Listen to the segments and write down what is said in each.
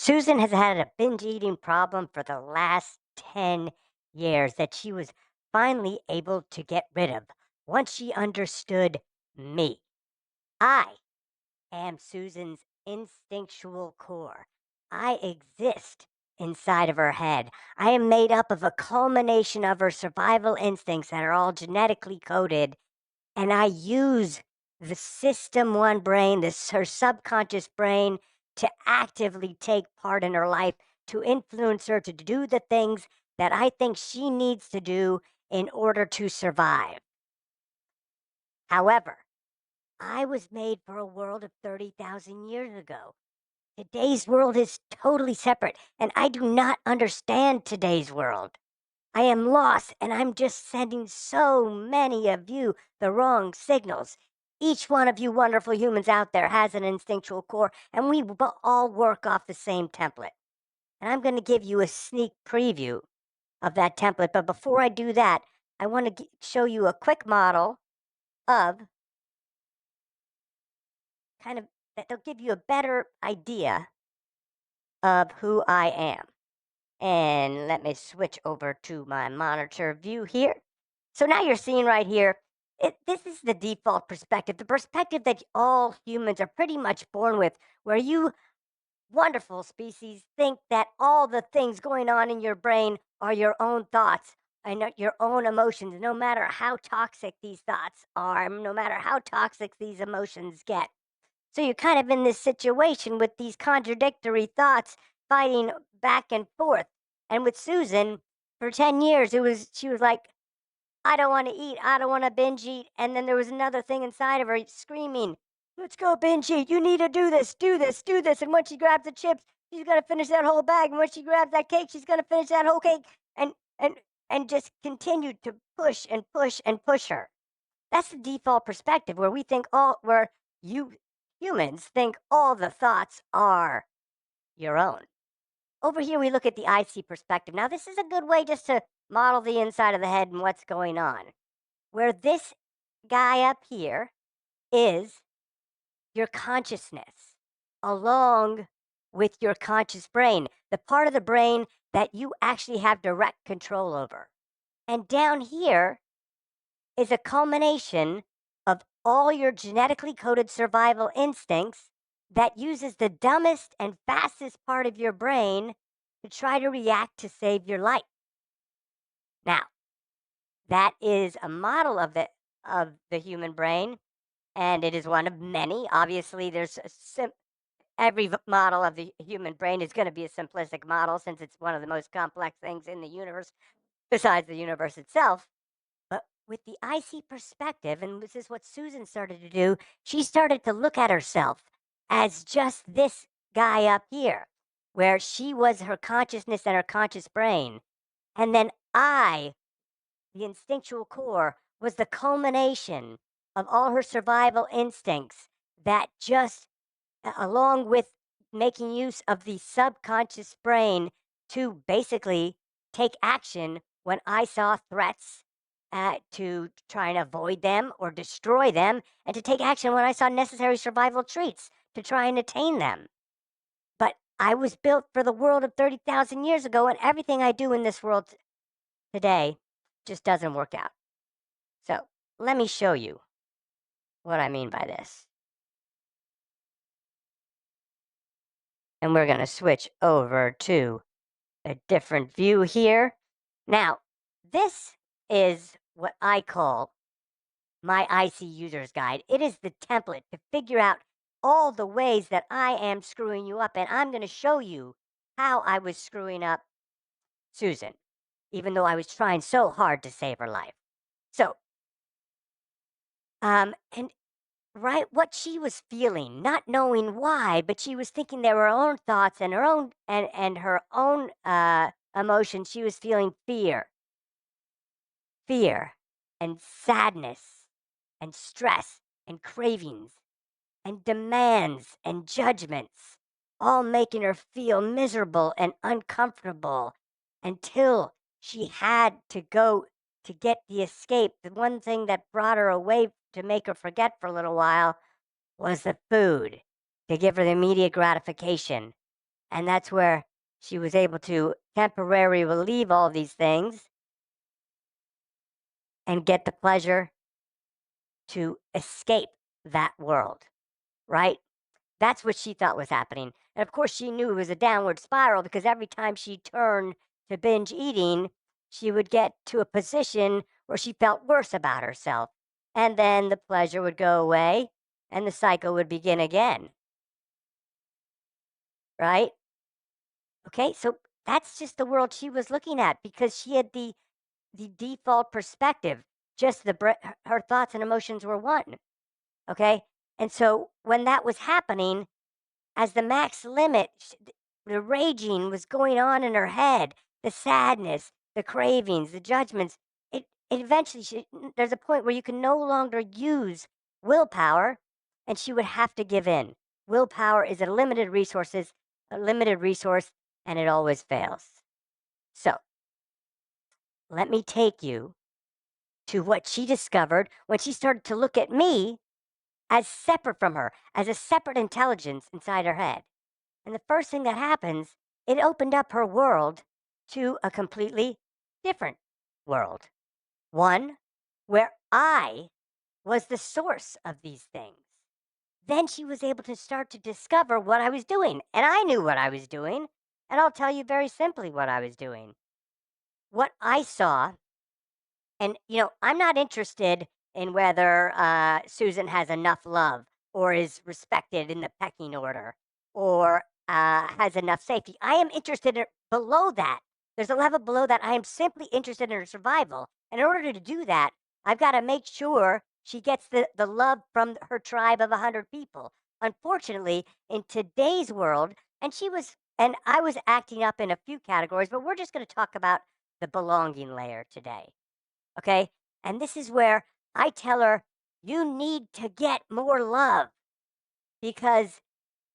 Susan has had a binge eating problem for the last 10 years that she was finally able to get rid of once she understood me. I am Susan's instinctual core. I exist inside of her head. I am made up of a culmination of her survival instincts that are all genetically coded, and I use the system one brain, this her subconscious brain, to actively take part in her life, to influence her to do the things that I think she needs to do in order to survive. However, I was made for a world of 30,000 years ago. Today's world is totally separate, and I do not understand today's world. I am lost, and I'm just sending so many of you the wrong signals. Each one of you wonderful humans out there has an instinctual core, and we all work off the same template. And I'm going to give you a sneak preview of that template. But before I do that, I want to show you a quick model of kind of that'll give you a better idea of who I am. And let me switch over to my monitor view here. So now you're seeing right here, this is the default perspective, the perspective that all humans are pretty much born with, where you wonderful species think that all the things going on in your brain are your own thoughts and your own emotions, no matter how toxic these thoughts are, no matter how toxic these emotions get. So you're kind of in this situation with these contradictory thoughts fighting back and forth. And with Susan, for 10 years, she was like, I don't want to eat. I don't want to binge eat. And then there was another thing inside of her screaming, let's go binge eat. You need to do this, do this, do this. And once she grabs the chips, she's going to finish that whole bag. And once she grabs that cake, she's going to finish that whole cake and, and, and just continue to push and push and push her. That's the default perspective where where you humans think all the thoughts are your own. Over here, we look at the IC perspective. Now, this is a good way just to model the inside of the head and what's going on. Where this guy up here is your consciousness, along with your conscious brain, the part of the brain that you actually have direct control over. And down here is a culmination of all your genetically coded survival instincts that uses the dumbest and fastest part of your brain to try to react to save your life. Now, that is a model of the human brain, and it is one of many. Obviously, every model of the human brain is going to be a simplistic model since it's one of the most complex things in the universe besides the universe itself. But with the icy perspective, and this is what Susan started to do, she started to look at herself as just this guy up here, where she was her consciousness and her conscious brain. And then I, the instinctual core, was the culmination of all her survival instincts that just, along with making use of the subconscious brain to basically take action when I saw threats, to try and avoid them or destroy them, and to take action when I saw necessary survival traits to try and attain them. But I was built for the world of 30,000 years ago, and everything I do in this world today just doesn't work out. So let me show you what I mean by this. And we're going to switch over to a different view here. Now, this is what I call my IC user's guide. It is the template to figure out all the ways that I am screwing you up. And I'm going to show you how I was screwing up Susan, even though I was trying so hard to save her life. So, and right, what she was feeling, not knowing why, but she was thinking there were her own thoughts and her own and her own emotions. She was feeling fear and sadness and stress and cravings and demands and judgments, all making her feel miserable and uncomfortable until she had to go to get the escape. The one thing that brought her away to make her forget for a little while was the food, to give her the immediate gratification. And that's where she was able to temporarily relieve all these things and get the pleasure to escape that world, right? That's what she thought was happening. And of course, she knew it was a downward spiral because every time she turned to binge eating, she would get to a position where she felt worse about herself. And then the pleasure would go away and the cycle would begin again, right? Okay, so that's just the world she was looking at because she had the default perspective. Just her thoughts and emotions were one. Okay, and so when that was happening, as the max limit, the raging was going on in her head, the sadness, the cravings, the judgments. It eventually, there's a point where you can no longer use willpower, and she would have to give in. Willpower is a limited resource, and it always fails. So let me take you to what she discovered when she started to look at me as separate from her, as a separate intelligence inside her head. And the first thing that happens, it opened up her world to a completely different world. One where I was the source of these things. Then she was able to start to discover what I was doing. And I knew what I was doing. And I'll tell you very simply what I was doing. What I saw, and I'm not interested in whether Susan has enough love or is respected in the pecking order or has enough safety. I am interested in below that. There's a level below that. I am simply interested in her survival. And in order to do that, I've got to make sure she gets the love from her tribe of 100 people. Unfortunately, in today's world, and I was acting up in a few categories, but we're just going to talk about the belonging layer today. Okay. And this is where I tell her, you need to get more love because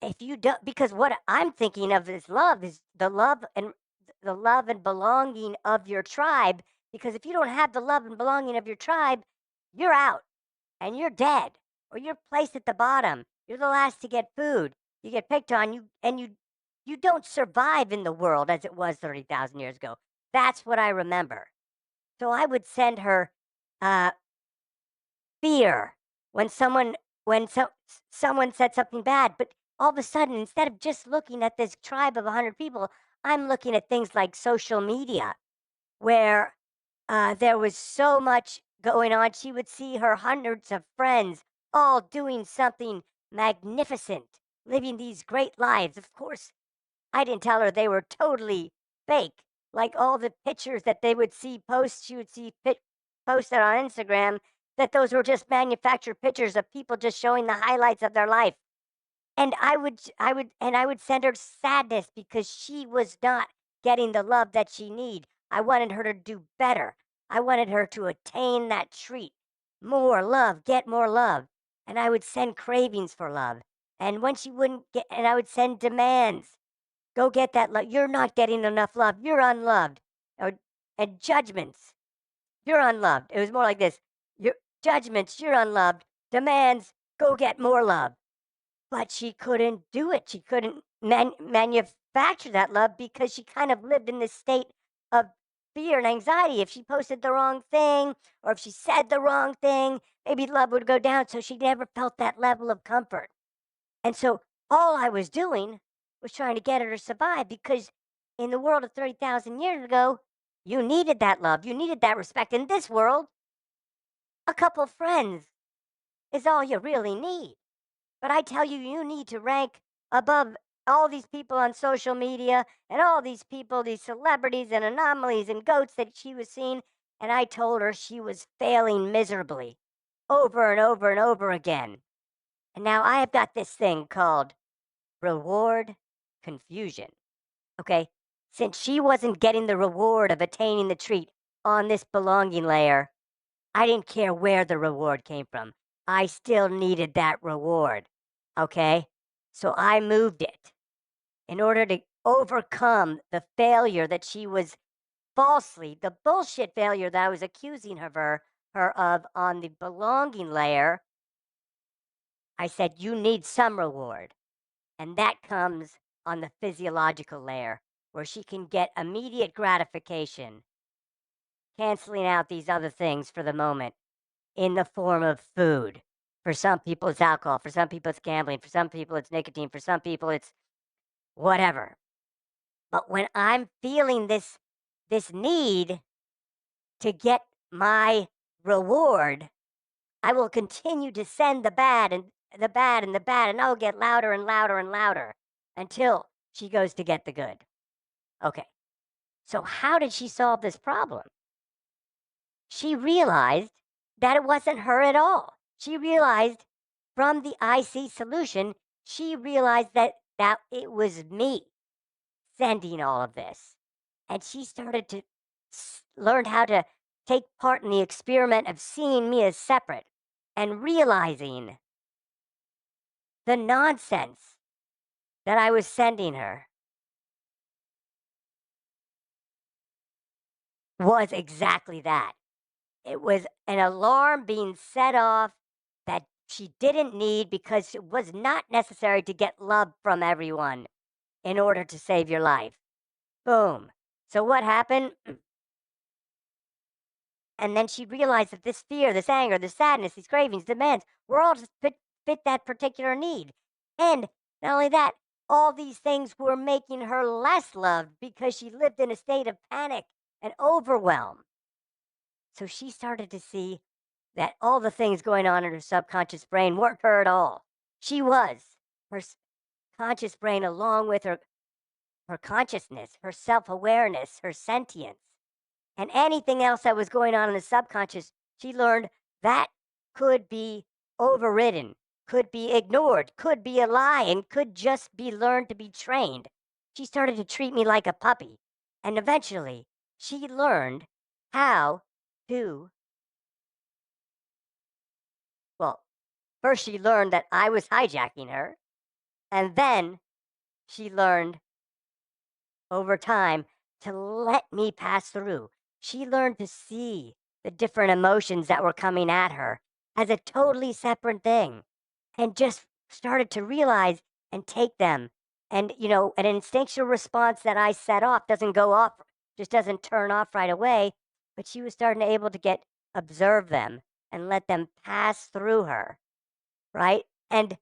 if you don't, because what I'm thinking of is the love and belonging of your tribe. Because if you don't have the love and belonging of your tribe, you're out and you're dead or you're placed at the bottom. You're the last to get food. You get picked on you don't survive in the world as it was 30,000 years ago. That's what I remember. So I would send her uh, fear when someone said something bad, but all of a sudden, instead of just looking at this tribe of 100 people, I'm looking at things like social media, where there was so much going on. She would see her hundreds of friends all doing something magnificent, living these great lives. Of course, I didn't tell her they were totally fake. Like all the pictures that they would see she would see posted on Instagram, that those were just manufactured pictures of people just showing the highlights of their life. And I would send her sadness because she was not getting the love that she need. I wanted her to do better. I wanted her to attain that treat. More love, get more love. And I would send cravings for love. And when she wouldn't get, and I would send demands. Go get that love. You're not getting enough love. You're unloved. Or, and judgments. You're unloved. It was more like this. Your judgments. You're unloved. Demands. Go get more love. But she couldn't do it. She couldn't manufacture that love because she kind of lived in this state of fear and anxiety. If she posted the wrong thing or if she said the wrong thing, maybe love would go down. So she never felt that level of comfort. And so all I was doing was trying to get her to survive because in the world of 30,000 years ago, you needed that love. You needed that respect. In this world, a couple friends is all you really need. But I tell you, you need to rank above all these people on social media and all these people, these celebrities and anomalies and goats that she was seeing. And I told her she was failing miserably over and over and over again. And now I have got this thing called reward confusion. Okay. Since she wasn't getting the reward of attaining the treat on this belonging layer, I didn't care where the reward came from. I still needed that reward. Okay. So I moved it in order to overcome the failure that she was the bullshit failure that I was accusing her of on the belonging layer. I said, you need some reward. And that comes on the physiological layer where she can get immediate gratification, canceling out these other things for the moment in the form of food. For some people, it's alcohol. For some people, it's gambling. For some people, it's nicotine. For some people, it's whatever. But when I'm feeling this need to get my reward, I will continue to send the bad and the bad and the bad, and I'll get louder and louder and louder until she goes to get the good. Okay. So how did she solve this problem? She realized that it wasn't her at all. She realized from the IC solution, she realized that it was me sending all of this. And she started to learn how to take part in the experiment of seeing me as separate and realizing the nonsense that I was sending her was exactly that. It was an alarm being set off that she didn't need because it was not necessary to get love from everyone in order to save your life. Boom. So what happened? And then she realized that this fear, this anger, this sadness, these cravings, demands were all just fit that particular need. And not only that, all these things were making her less loved because she lived in a state of panic and overwhelm. So she started to see that all the things going on in her subconscious brain weren't her at all. She was her conscious brain, along with her consciousness, her self awareness, her sentience, and anything else that was going on in the subconscious. She learned that could be overridden, could be ignored, could be a lie, and could just be learned to be trained. She started to treat me like a puppy. And eventually, she learned how to, well, first she learned that I was hijacking her. And then she learned over time to let me pass through. She learned to see the different emotions that were coming at her as a totally separate thing and just started to realize and take them. And, an instinctual response that I set off doesn't go off, just doesn't turn off right away. But she was starting to able to observe them and let them pass through her. Right. And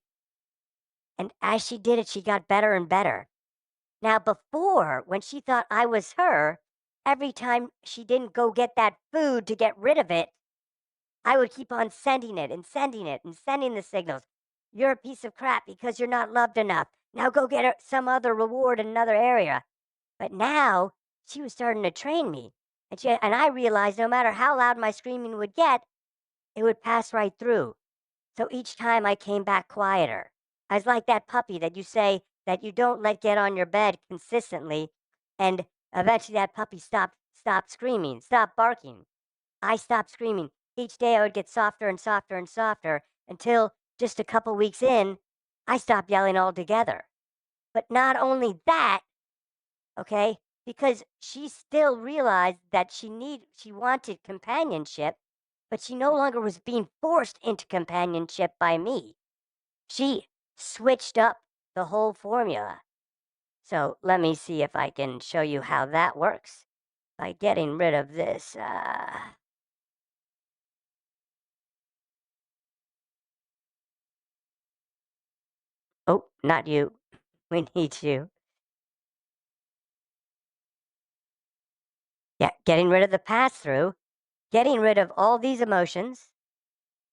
as she did it, she got better and better. Now, before, when she thought I was her, every time she didn't go get that food to get rid of it, I would keep on sending it and sending it and sending the signals. You're a piece of crap because you're not loved enough. Now go get some other reward in another area. But now she was starting to train me. And I realized no matter how loud my screaming would get, it would pass right through. So each time I came back quieter. I was like that puppy that you say that you don't let get on your bed consistently, and eventually that puppy stopped screaming, stopped barking. I stopped screaming. Each day I would get softer and softer and softer until just a couple weeks in, I stopped yelling altogether. But not only that, okay, because she still realized that she wanted companionship, but she no longer was being forced into companionship by me. She switched up the whole formula. So let me see if I can show you how that works by getting rid of this. Oh, not you. We need you. Yeah, getting rid of the pass through, getting rid of all these emotions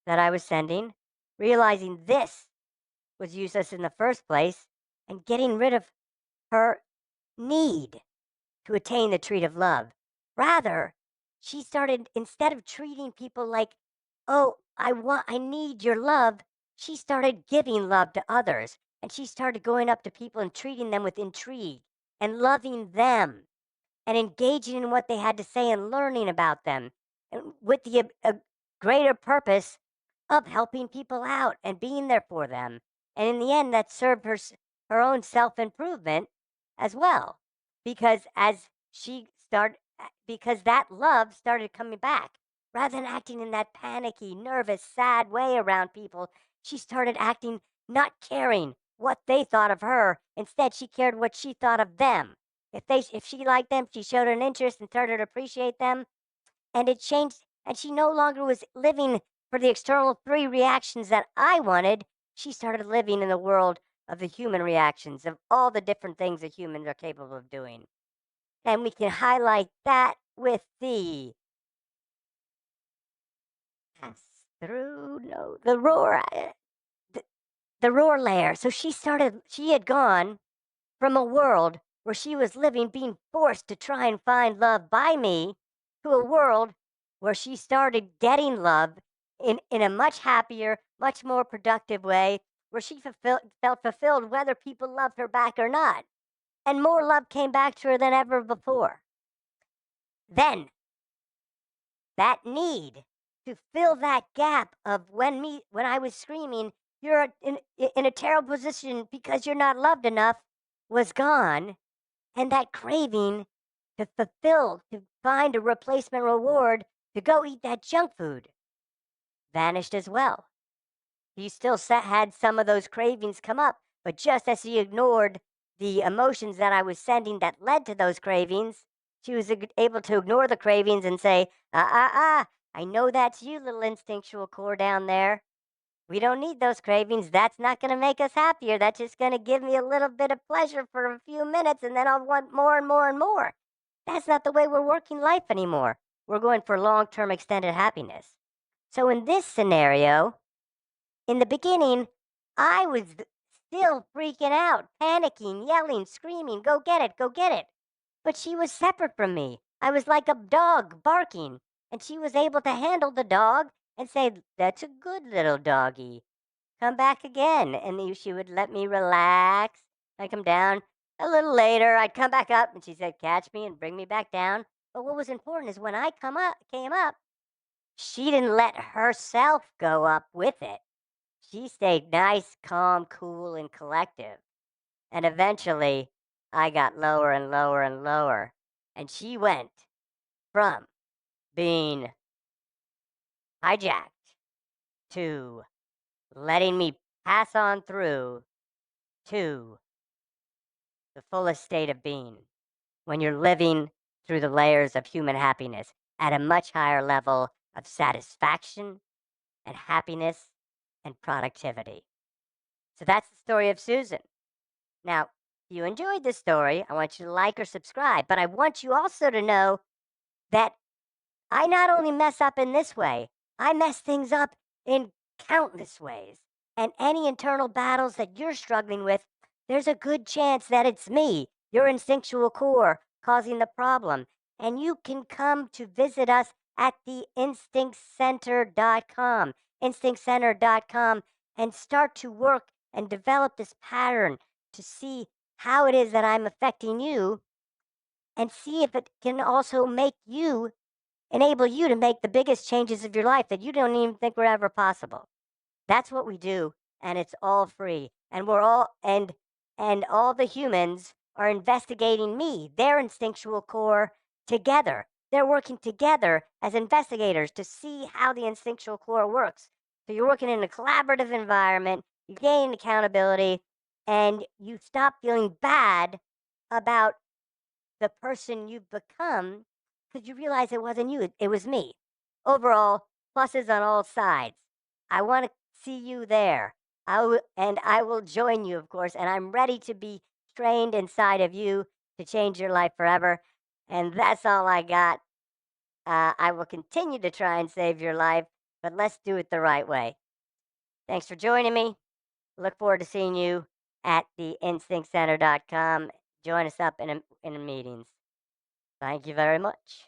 that I was sending, realizing this was useless in the first place, and getting rid of her need to attain the treat of love. Rather, she started, instead of treating people like, oh, I need your love, she started giving love to others. And she started going up to people and treating them with intrigue and loving them and engaging in what they had to say and learning about them, and with the greater purpose of helping people out and being there for them. And in the end, that served her own self improvement as well, because because that love started coming back. Rather than acting in that panicky, nervous, sad way around people, she started acting, not caring, what they thought of her. Instead, she cared what she thought of them. If she liked them, she showed an interest and started to appreciate them, and it changed. And she no longer was living for the external three reactions that I wanted. She started living in the world of the human reactions, of all the different things that humans are capable of doing. And we can highlight that with the pass through, no, the roar, the, the roar layer. So she had gone from a world where she was living, being forced to try and find love by me, to a world where she started getting love in a much happier, much more productive way, where she felt fulfilled whether people loved her back or not. And more love came back to her than ever before. Then that need to fill that gap of when I was screaming, you're in a terrible position because you're not loved enough, was gone, and that craving to fulfill, to find a replacement reward, to go eat that junk food, vanished as well. You still had some of those cravings come up, but just as she ignored the emotions that I was sending that led to those cravings, she was able to ignore the cravings and say, I know that's you, little instinctual core down there. We don't need those cravings. That's not going to make us happier. That's just going to give me a little bit of pleasure for a few minutes, and then I'll want more and more and more. That's not the way we're working life anymore. We're going for long term extended happiness. So, in this scenario, in the beginning, I was still freaking out, panicking, yelling, screaming, go get it, go get it. But she was separate from me. I was like a dog barking, and she was able to handle the dog and say, that's a good little doggy. Come back again. And she would let me relax. I'd come down. A little later, I'd come back up, and she said, catch me and bring me back down. But what was important is when I came up, she didn't let herself go up with it. She stayed nice, calm, cool, and collective. And eventually, I got lower and lower and lower. And she went from being hijacked to letting me pass on through to the fullest state of being when you're living through the layers of human happiness at a much higher level of satisfaction and happiness and productivity. So that's the story of Susan. Now, if you enjoyed this story, I want you to like or subscribe, but I want you also to know that I not only mess up in this way, I mess things up in countless ways. And any internal battles that you're struggling with, there's a good chance that it's me, your instinctual core, causing the problem. And you can come to visit us at the instinctcenter.com, and start to work and develop this pattern to see how it is that I'm affecting you, and see if it can also enable you to make the biggest changes of your life that you don't even think were ever possible. That's what we do, and it's all free. And we're all and all the humans are investigating me, their instinctual core, together. They're working together as investigators to see how the instinctual core works. So you're working in a collaborative environment, you gain accountability, and you stop feeling bad about the person you've become because you realize it wasn't you, it was me. Overall, pluses on all sides. I want to see you there. I will join you, of course, and I'm ready to be trained inside of you to change your life forever. And that's all I got. I will continue to try and save your life, but let's do it the right way. Thanks for joining me. Look forward to seeing you at the instinctcenter.com. Join us up in the meetings. Thank you very much.